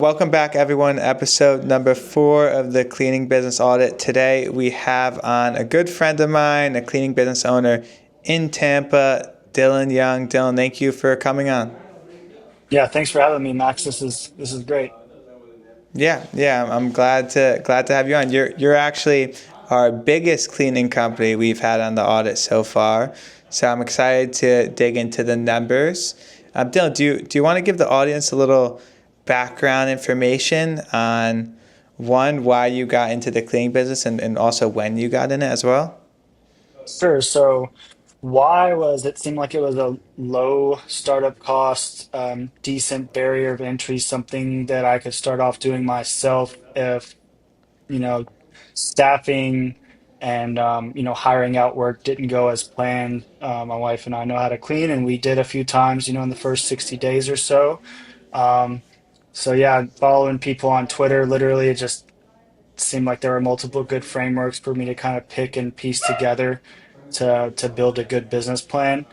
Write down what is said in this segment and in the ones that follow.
Welcome back, everyone. Episode number 4 of the Cleaning Business Audit. Today, we have on a good friend of mine, a cleaning business owner in Tampa, Dylan Young. Dylan, thank you for coming on. Yeah, thanks for having me, Max. This is great. Yeah, I'm glad to have you on. You're actually our biggest cleaning company we've had on the audit so far. So I'm excited to dig into the numbers. Dylan, do you want to give the audience a little background information on one, why you got into the cleaning business and also when you got in it as well? Sure. So, why was it seemed like it was a low startup cost, decent barrier of entry, something that I could start off doing myself if, you know, staffing and hiring out work didn't go as planned. My wife and I know how to clean, and we did a few times, in the first 60 days or so. Um, so yeah, following people on Twitter, literally, it just seemed like there were multiple good frameworks for me to kind of pick and piece together to build a good business plan.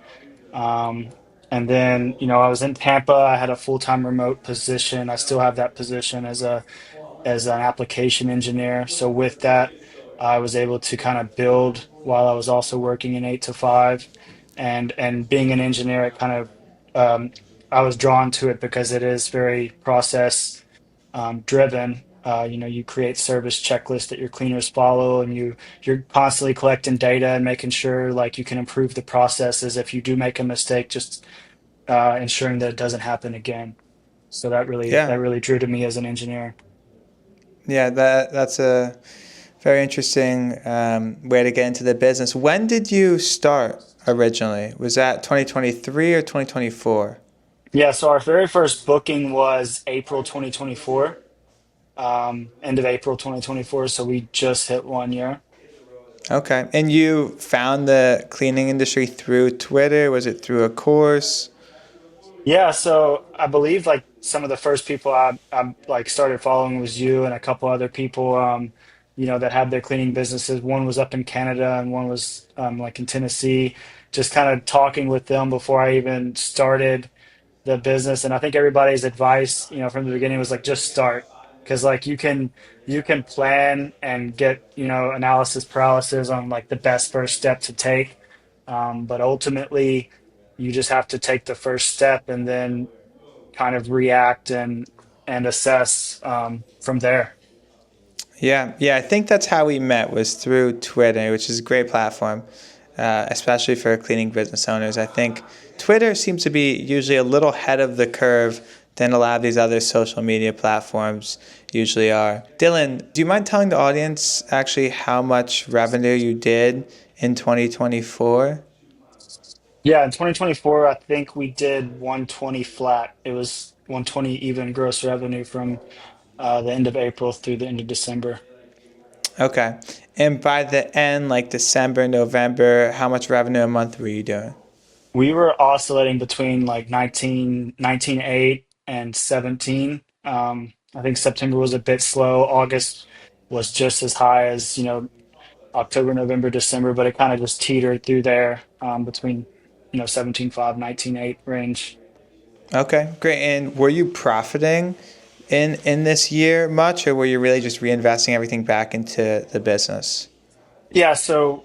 Um, and then, I was in Tampa. I had a full-time remote position. I still have that position as an application engineer. So with that, I was able to kind of build while I was also working in 8 to 5. And being an engineer, it kind of I was drawn to it because it is very process driven. You create service checklists that your cleaners follow, and you're constantly collecting data and making sure like you can improve the processes. If you do make a mistake, just ensuring that it doesn't happen again. So that Yeah, really drew to me as an engineer. yeah, that's a very interesting way to get into the business. When did you start originally? Was that 2023 or 2024? Yeah, so our very first booking was April 2024, end of April 2024. So we just hit 1 year. Okay. And you found the cleaning industry through Twitter? Was it through a course? Yeah, so I believe like some of the first people I like started following was you and a couple other people, that had their cleaning businesses. One was up in Canada and one was like in Tennessee. Just kind of talking with them before I even started the business. And I think everybody's advice, from the beginning was like just start, because like you can plan and get analysis paralysis on like the best first step to take, but ultimately you just have to take the first step and then kind of react and assess from there. Yeah. I think that's how we met was through Twitter, which is a great platform, especially for cleaning business owners. I think Twitter seems to be usually a little ahead of the curve than a lot of these other social media platforms usually are. Dylan, do you mind telling the audience actually how much revenue you did in 2024? Yeah, in 2024, I think we did 120 flat. It was 120 even gross revenue from the end of April through the end of December. Okay. And by the end, like December, November, how much revenue a month were you doing? We were oscillating between like 19.8 and 17. I think September was a bit slow. August was just as high as, October, November, December, but it kind of just teetered through there between, 17.5, 19.8 range. Okay, great. And were you profiting in this year much, or were you really just reinvesting everything back into the business? Yeah, so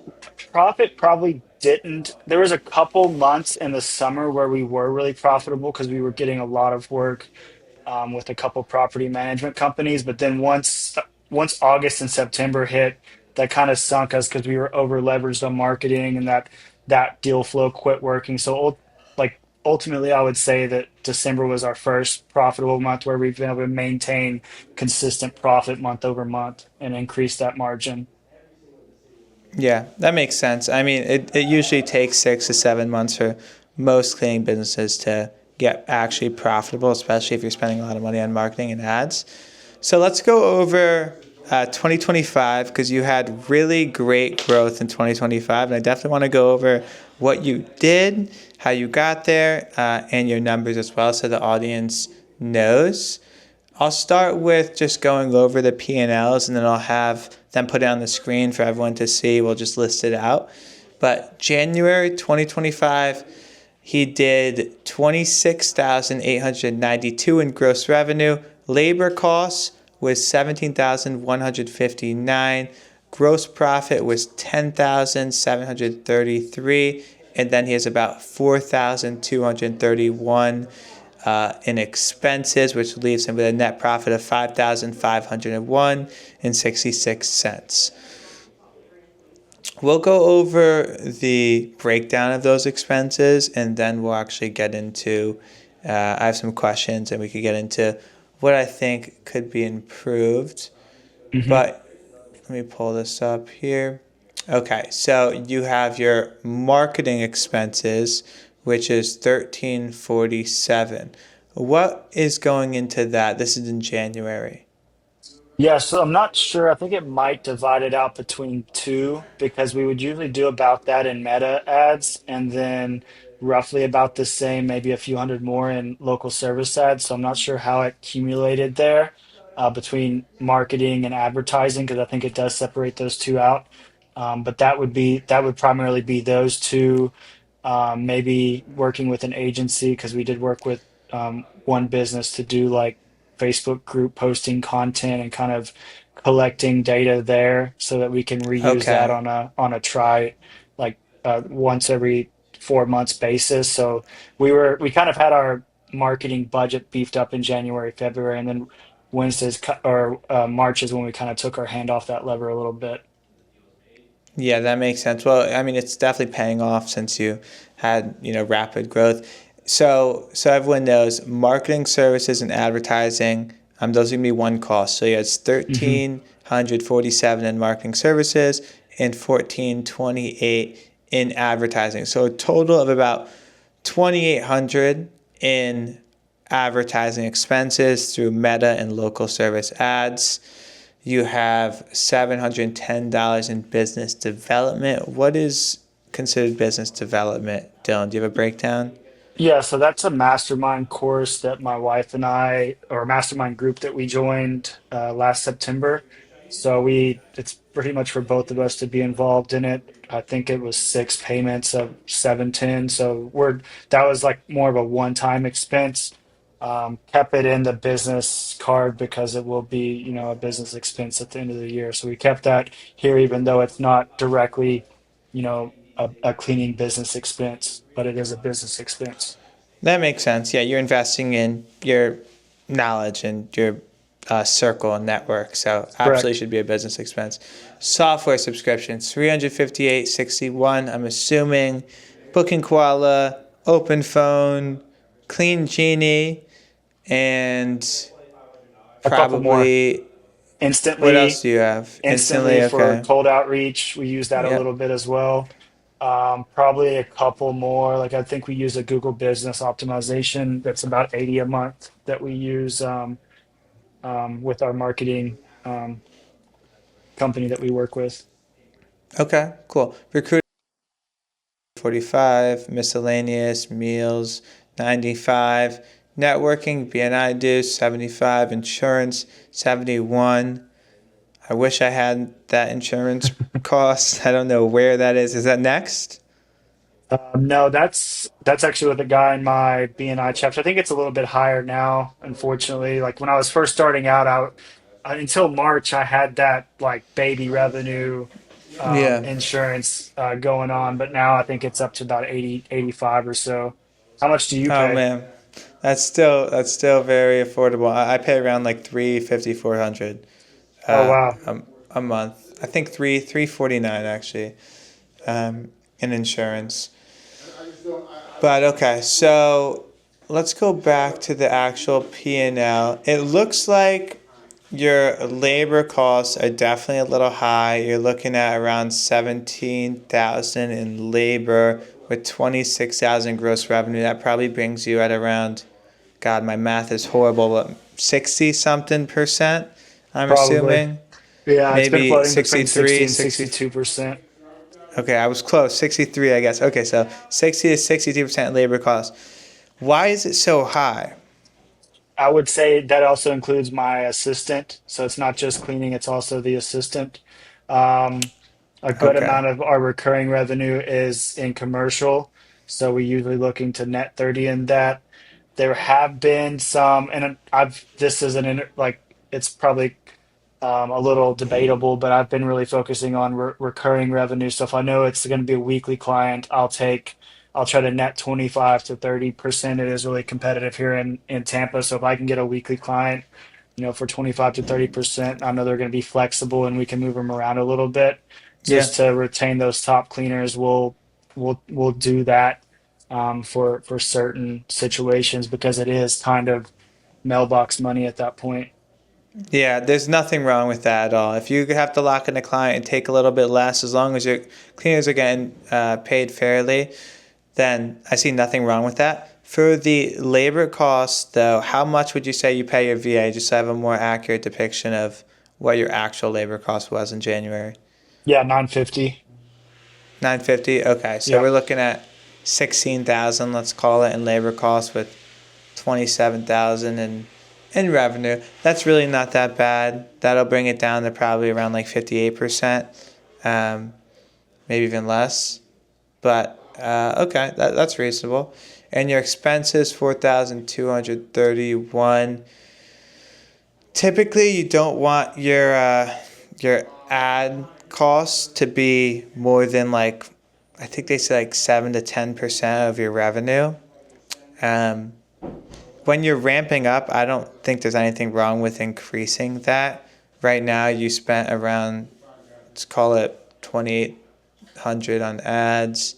profit probably didn't. There was a couple months in the summer where we were really profitable because we were getting a lot of work with a couple property management companies. But then once August and September hit, that kind of sunk us because we were over leveraged on marketing, and that deal flow quit working. So ultimately, I would say that December was our first profitable month where we've been able to maintain consistent profit month over month and increase that margin. Yeah, that makes sense. I mean, it usually takes 6 to 7 months for most cleaning businesses to get actually profitable, especially if you're spending a lot of money on marketing and ads. So let's go over 2025 because you had really great growth in 2025. And I definitely want to go over what you did, how you got there, and your numbers as well so the audience knows. I'll start with just going over the P&Ls and then I'll have them put it on the screen for everyone to see. We'll just list it out. But January 2025, he did 26,892 in gross revenue, Labor costs was 17,159. Gross profit was 10,733, and then he has about 4,231 in expenses, which leaves him with a net profit of 5,501 and 66 cents. We'll go over the breakdown of those expenses, and then we'll actually get into. I have some questions, and we could get into what I think could be improved. Hmm. But let me pull this up here. Okay, so you have your marketing expenses, which is 1347. What is going into that? This is in January. Yeah, so I'm not sure. I think it might divide it out between two because we would usually do about that in meta ads and then roughly about the same, maybe a few hundred more in local service ads. So I'm not sure how it accumulated there between marketing and advertising because I think it does separate those two out. But that would primarily be those two. Maybe working with an agency because we did work with one business to do like Facebook group posting content and kind of collecting data there so that we can reuse that Okay. on a try like once every 4 months basis. So we kind of had our marketing budget beefed up in January, February, and then March is when we kind of took our hand off that lever a little bit. Yeah, that makes sense. Well, I mean, it's definitely paying off since you had, rapid growth. So everyone knows marketing services and advertising, those are gonna be one cost. So yeah, it's Hmm. 1,347 in marketing services and 1,428 in advertising. So a total of about 2,800 in advertising expenses through Meta and local service ads. You have $710 in business development. What is considered business development, Dylan? Do you have a breakdown? Yeah, so that's a mastermind course that my wife and I, or a mastermind group that we joined last September. So it's pretty much for both of us to be involved in it. I think it was six payments of 710. So that was like more of a one-time expense. Kept it in the business card because it will be, a business expense at the end of the year. So we kept that here, even though it's not directly, a cleaning business expense, but it is a business expense. That makes sense. Yeah, you're investing in your knowledge and your circle and network. So absolutely Correct. should be a business expense. Software subscriptions, 358.61. I'm assuming Booking Koala, Open Phone, Clean Genie, and A couple more. probably what else Instantly, do you have? instantly Instantly, for okay. cold outreach, we use that a little Yep. bit as well. Probably a couple more. Like I think we use a Google Business Optimization that's about 80 a month that we use with our marketing company that we work with. Okay, cool. Recruiting 45, miscellaneous, meals 95, networking, BNI dues 75, insurance 71. I wish I had that insurance cost. I don't know where that is. Is that next? No, that's actually with a guy in my BNI chapter. I think it's a little bit higher now, unfortunately. Like when I was first starting out, until March, I had that like baby revenue Yeah. insurance going on, but now I think it's up to about 80, 85 or so. How much do you Oh pay? man. That's still very affordable. I pay around like 350, 400 Oh uh, wow. a, a month. I think 349 actually in insurance. But okay, so let's go back to the actual P&L. It looks like your labor costs are definitely a little high. You're looking at around 17,000 in labor with 26,000 gross revenue. That probably brings you at around, God, my math is horrible, but 60 something percent, I'm Probably. assuming. Yeah, it's been Maybe floating between 60 63, and 60. 62%. Okay, I was close. 63, I guess. Okay, so 60 to 62% labor costs. Why is it so high? I would say that also includes my assistant. So it's not just cleaning, it's also the assistant. Um, a good Okay. amount of our recurring revenue is in commercial. So we usually looking to net 30 in that. There have been some, and I've this is like it's probably a little debatable, but I've been really focusing on recurring revenue. So if I know it's going to be a weekly client, I'll try to net 25 to 30%. It is really competitive here in Tampa. So if I can get a weekly client, for 25 to 30%, I know they're going to be flexible and we can move them around a little bit Yeah. just to retain those top cleaners. We'll do that for certain situations because it is kind of mailbox money at that point. Yeah, there's nothing wrong with that at all. If you have to lock in a client and take a little bit less, as long as your cleaners are getting paid fairly, then I see nothing wrong with that. For the labor costs, though, how much would you say you pay your VA, just to have a more accurate depiction of what your actual labor cost was in January? Yeah, 950. 950. Okay, so Yeah. we're looking at 16,000, let's call it, in labor costs with 27,000 in revenue. That's really not that bad. That'll bring it down to probably around like 58%, um, maybe even less. But okay, that's reasonable. And your expenses 4,231. Typically, you don't want your ad costs to be more than like, I think they say like 7 to 10% of your revenue. Um, when you're ramping up, I don't think there's anything wrong with increasing that. Right now, you spent around, let's call it 2,800 on ads.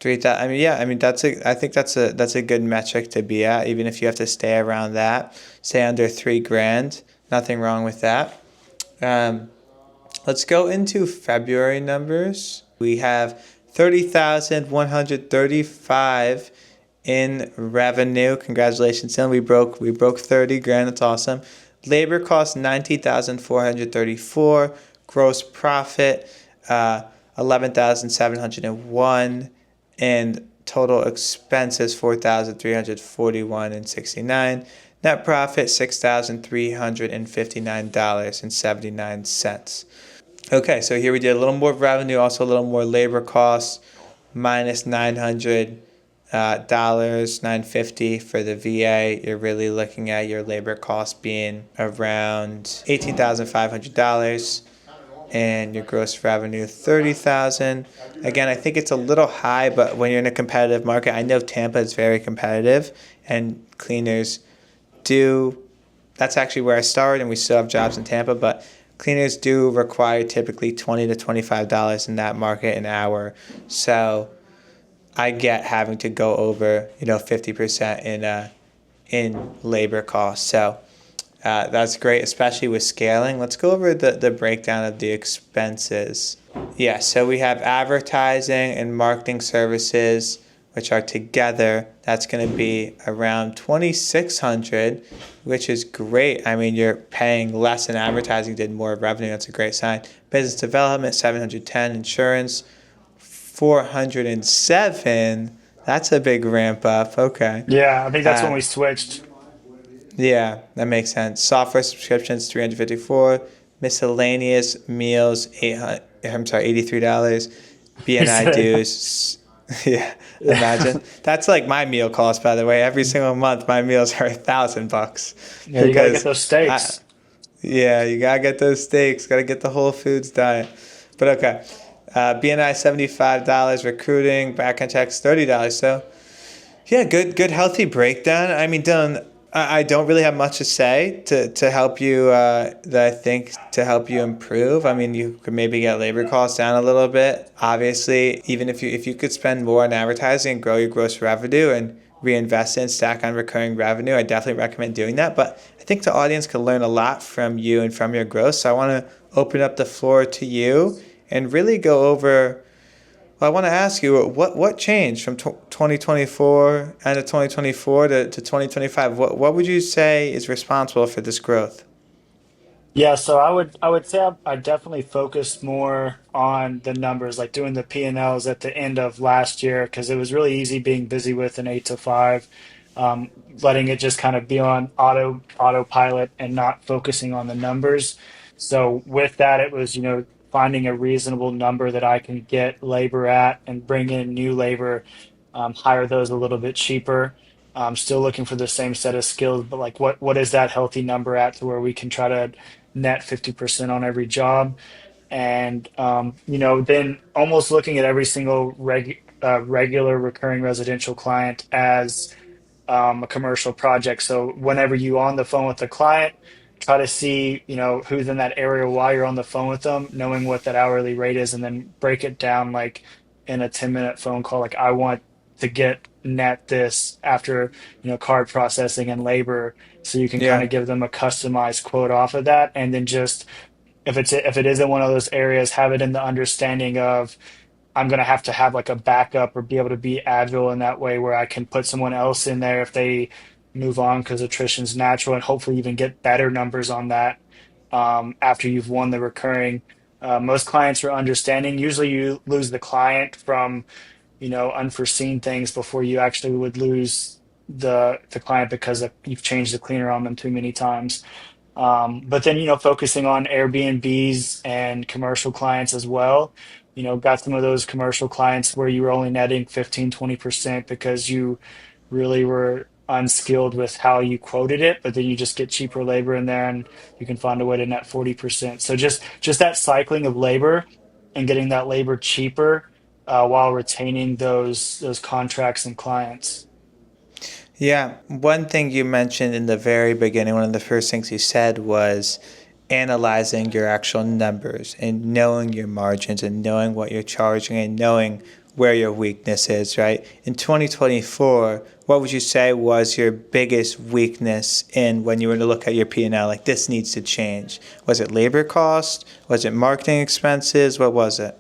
3,000. I mean, yeah. I mean, I think that's a good metric to be at. Even if you have to stay around that, stay under 3 grand. Nothing wrong with that. Um, let's go into February numbers. We have 30,135 in revenue. Congratulations, Dylan. We broke 30 grand. That's awesome. Labor cost 19,434. Gross profit 11,701, and total expenses 4,341 and 69. Net profit $6,359.79. Okay, so here we did a little more revenue, also a little more labor costs, minus $900, 950 for the VA. You're really looking at your labor costs being around $18,500, and your gross revenue 30,000. Again, I think it's a little high, but when you're in a competitive market, I know Tampa is very competitive, and cleaners do. That's actually where I started, and we still have jobs in Tampa, but cleaners do require typically $20 to $25 in that market an hour. So I get having to go over 50% in labor costs. So that's great, especially with scaling. Let's go over the breakdown of the expenses. Yeah, so we have advertising and marketing services, which are together. That's going to be around 2,600, which is great. I mean, you're paying less in advertising, did more revenue. That's a great sign. Business development 710, insurance 407. That's a big ramp up. Okay. Yeah, I think that's when Uh, we switched. Yeah, that makes sense. Software subscriptions 354, miscellaneous meals 800, I'm sorry, $83. He BNI said, dues. Yeah, yeah, imagine. That's like my meal cost, by the way. Every single month my meals are $1,000 yeah, you got to get because those I steaks. yeah, you gotta get those steaks, gotta get the Whole Foods diet. But okay. BNI $75, recruiting, background checks $30. So yeah, good, healthy breakdown. I mean, Dylan, I don't really have much to say to help you. That I think to help you improve. I mean, you could maybe get labor costs down a little bit. Obviously, even if you could spend more on advertising and grow your gross revenue and reinvest it and stack on recurring revenue, I definitely recommend doing that. But I think the audience can learn a lot from you and from your growth. So I want to open up the floor to you and really go over. Well, I want to ask you what changed from 2024 and to 2024 to 2025. What would you say is responsible for this growth? Yeah, so I would say I definitely focused more on the numbers, like doing the P&Ls at the end of last year, because it was really easy being busy with an 8 to 5, letting it just kind of be on autopilot and not focusing on the numbers. So with that, it was finding a reasonable number that I can get labor at and bring in new labor, hire those a little bit cheaper. Still looking for the same set of skills, but like what is that healthy number at to where we can try to net 50% on every job? And then almost looking at every single regular recurring residential client as a commercial project. So whenever you on the phone with the client, try to see, who's in that area while you're on the phone with them, knowing what that hourly rate is, and then break it down like in a 10-minute phone call. Like I want to get net this after, card processing and labor. So you can kind Yeah. of give them a customized quote off of that. And then just if it isn't one of those areas, have it in the understanding of I'm going to have like a backup or be able to be agile in that way where I can put someone else in there if they move on because attrition's natural and hopefully even get better numbers on that after you've won the recurring. Most clients are understanding. Usually you lose the client from, unforeseen things before you actually would lose the client because you've changed the cleaner on them too many times. But then, focusing on Airbnbs and commercial clients as well. Got some of those commercial clients where you were only netting 15-20% because you really were unskilled with how you quoted it, but then you just get cheaper labor in there and you can find a way to net 40%. So just that cycling of labor and getting that labor cheaper while retaining those contracts and clients. Yeah, one thing you mentioned in the very beginning, one of the first things you said was analyzing your actual numbers and knowing your margins and knowing what you're charging and knowing where your weakness is, right? In 2024, what would you say was your biggest weakness in when you were to look at your P&L? Like this needs to change. Was it labor cost? Was it marketing expenses? What was it?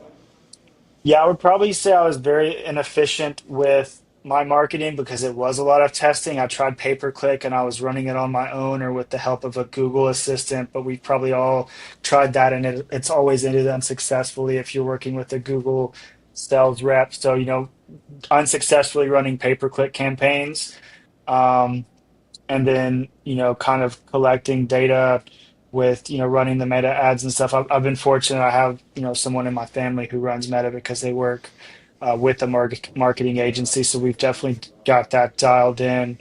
Yeah, I would probably say I was very inefficient with my marketing because it was a lot of testing. I tried pay per click and I was running it on my own or with the help of a Google Assistant, but we probably all tried that and it's always ended unsuccessfully if you're working with a Google sales rep. So, unsuccessfully running pay per click campaigns. Um, and then kind of collecting data with running the meta ads and stuff. I've been fortunate. I have someone in my family who runs meta because they work with a marketing agency, so we've definitely got that dialed in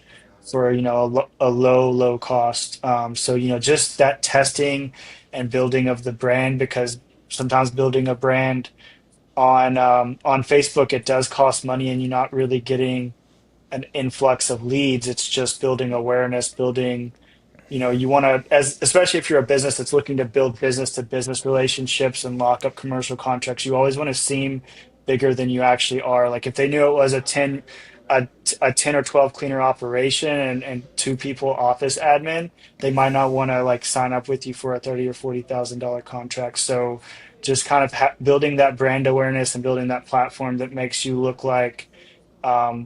for a low cost. So just that testing and building of the brand because sometimes building a brand on Facebook it does cost money and you're not really getting an influx of leads. It's just building awareness, building, you want to, as especially if you're a business that's looking to build business to business relationships and lock up commercial contracts, you always want to seem bigger than you actually are. Like if they knew it was a 10 or 12 cleaner operation and two people office admin, they might not want to like sign up with you for a 30 or $40,000 contract. So just kind of building that brand awareness and building that platform that makes you look like a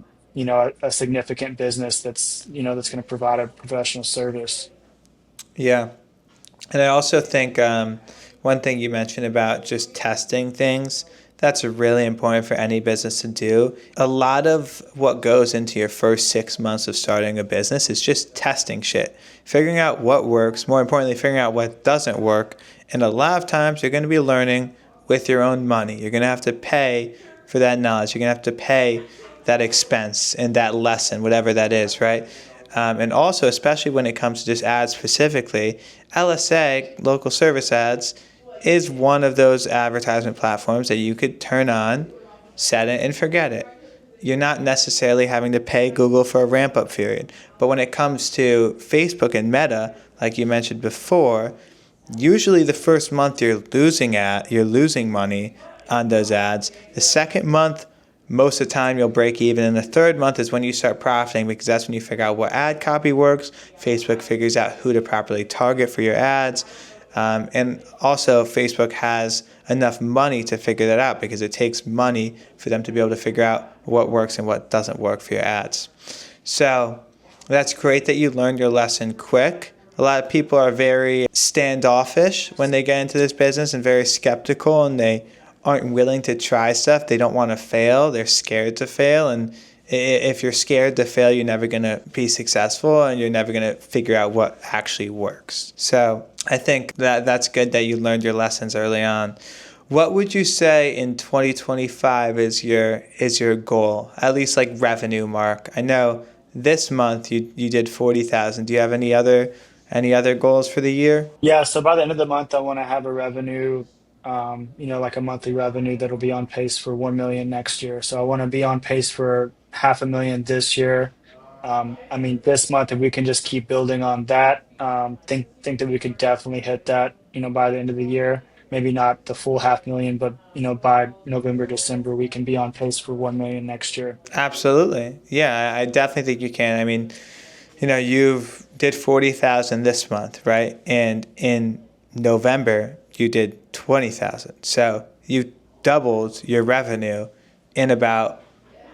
significant business that's going to provide a professional service. Yeah. And I also think one thing you mentioned about just testing things, that's really important for any business to do. A lot of what goes into your first 6 months of starting a business is just testing shit, figuring out what works, more importantly, figuring out what doesn't work. And a lot of times you're going to be learning with your own money. You're going to have to pay for that knowledge. You're going to have to pay that expense and that lesson, whatever that is, right? And also, especially when it comes to just ads specifically, LSA, local service ads, is one of those advertisement platforms that you could turn on, set it, and forget it. You're not necessarily having to pay Google for a ramp-up period. But when it comes to Facebook and Meta, like you mentioned before, usually the first month you're losing money on those ads. The second month, most of the time you'll break even, and the third month is when you start profiting because that's when you figure out what ad copy works. Facebook figures out who to properly target for your ads, and also Facebook has enough money to figure that out because it takes money for them to be able to figure out what works and what doesn't work for your ads. So that's great that you learned your lesson quick. A lot of people are very standoffish when they get into this business and very skeptical, and they aren't willing to try stuff. They don't want to fail. They're scared to fail. And if you're scared to fail, you're never going to be successful and you're never going to figure out what actually works. So I think that that's good that you learned your lessons early on. What would you say in 2025 is your goal, at least like revenue mark? I know this month you did 40,000. Do you have any other goals for the year? Yeah, so by the end of the month, I want to have a revenue, like a monthly revenue that'll be on pace for 1 million next year. So I want to be on pace for 500,000 this year. I mean, this month, if we can just keep building on that, think that we could definitely hit that, by the end of the year. Maybe not the full 500,000, but by November, December, we can be on pace for 1 million next year. Absolutely. Yeah, I definitely think you can. I mean, you've did 40,000 this month, right? And in November, you did 20,000. So you doubled your revenue in about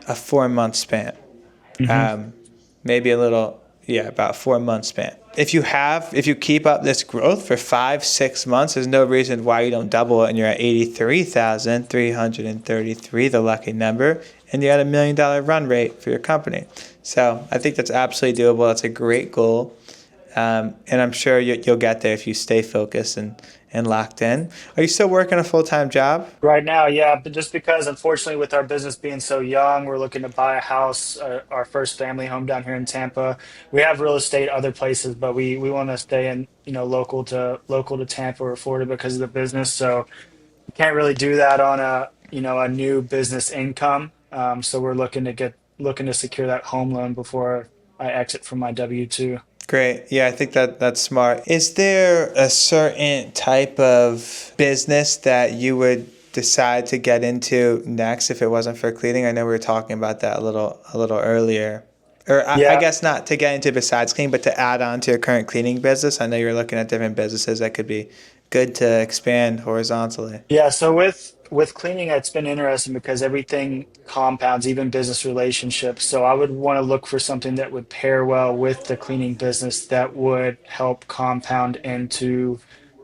a 4 month span. Hmm. Um, Maybe a little, yeah, about 4 month span. If you keep up this growth for 5, 6 months, there's no reason why you don't double it and you're at 83,333, the lucky number, and you're at $1 million run rate for your company. So I think that's absolutely doable. That's a great goal. And I'm sure you'll get there if you stay focused and locked in. Are you still working a full-time job? Right now, yeah, but just because unfortunately with our business being so young, we're looking to buy a house, our first family home down here in Tampa. We have real estate other places, but we want to stay in, local to Tampa or Florida because of the business. So we can't really do that on a new business income. So we're looking to secure that home loan before I exit from my W-2. Great. Yeah, I think that's smart. Is there a certain type of business that you would decide to get into next if it wasn't for cleaning? I know we were talking about that a little earlier. Or I Yeah, guess not to get into besides cleaning, but to add on to your current cleaning business. I know you're looking at different businesses that could be good to expand horizontally. Yeah, so with cleaning, it's been interesting because everything compounds, even business relationships. So I would want to look for something that would pair well with the cleaning business that would help compound into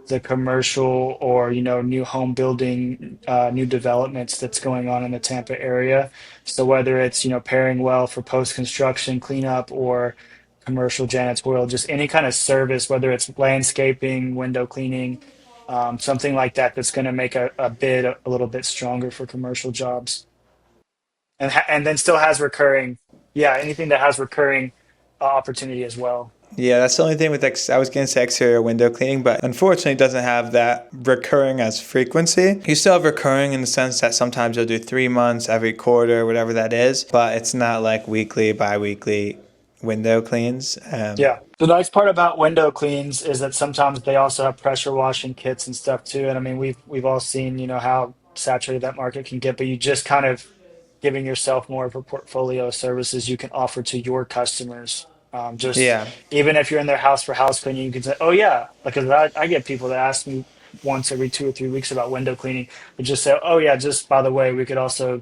the commercial or new home building, new developments that's going on in the Tampa area. So whether it's pairing well for post construction cleanup or commercial janitorial, just any kind of service, whether it's landscaping, window cleaning, something like that that's going to make a bid a little bit stronger for commercial jobs, and then still has recurring. Yeah, anything that has recurring opportunity as well. Yeah, that's the only thing with I was going to say exterior window cleaning, but unfortunately it doesn't have that recurring as frequency. You still have recurring in the sense that sometimes you'll do 3 months, every quarter, whatever that is, but it's not like weekly, bi-weekly window cleans. Yeah. The nice part about window cleans is that sometimes they also have pressure washing kits and stuff too. And I mean, we've all seen, how saturated that market can get, but you just kind of giving yourself more of a portfolio of services you can offer to your customers. Just Yeah, even if you're in their house for house cleaning, you can say, "Oh yeah," because I get people that ask me once every 2 or 3 weeks about window cleaning, but just say, "Oh yeah, just by the way, we could also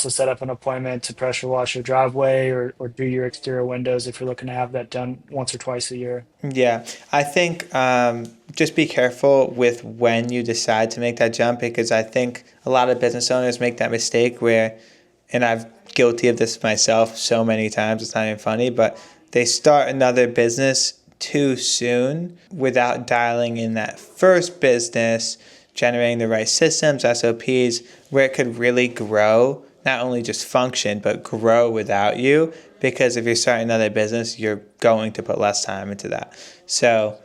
set up an appointment to pressure wash your driveway or do your exterior windows if you're looking to have that done once or twice a year." yeah. I think just be careful with when you decide to make that jump because I think a lot of business owners make that mistake where, and I've guilty of this myself so many times, it's not even funny, but they start another business too soon without dialing in that first business, generating the right systems, SOPs, where it could really grow, not only just function, but grow without you. Because if you're starting another business, you're going to put less time into that. So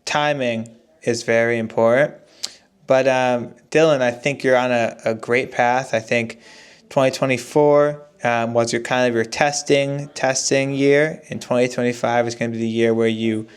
timing is very important. But Dylan, I think you're on a great path. I think 2024 was your kind of your testing year, and 2025 is going to be the year where you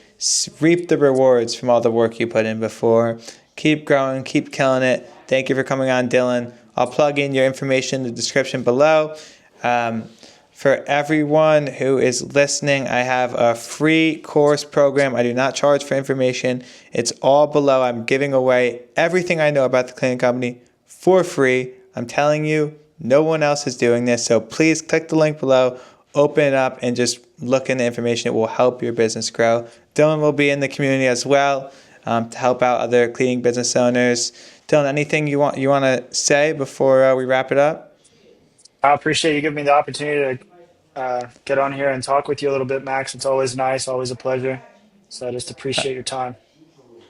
reap the rewards from all the work you put in before. Keep growing, keep killing it. Thank you for coming on, Dylan. I'll plug in your information in the description below. For everyone who is listening, I have a free course program. I do not charge for information. It's all below. I'm giving away everything I know about the cleaning company for free. I'm telling you, no one else is doing this. So please click the link below, open it up, and just look in the information. It will help your business grow. Dylan will be in the community as well to help out other cleaning business owners. Dylan, anything you want to say before we wrap it up? I appreciate you giving me the opportunity to get on here and talk with you a little bit, Max. It's always nice, always a pleasure. So I just appreciate your time.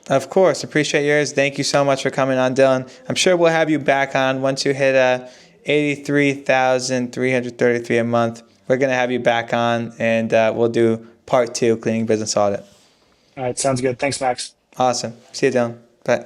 Of course, appreciate yours. Thank you so much for coming on, Dylan. I'm sure we'll have you back on once you hit 83,333 a month. we're gonna have you back on, and we'll do part two, cleaning business audit. All right, sounds good. Thanks, Max. Awesome. See you, Dylan.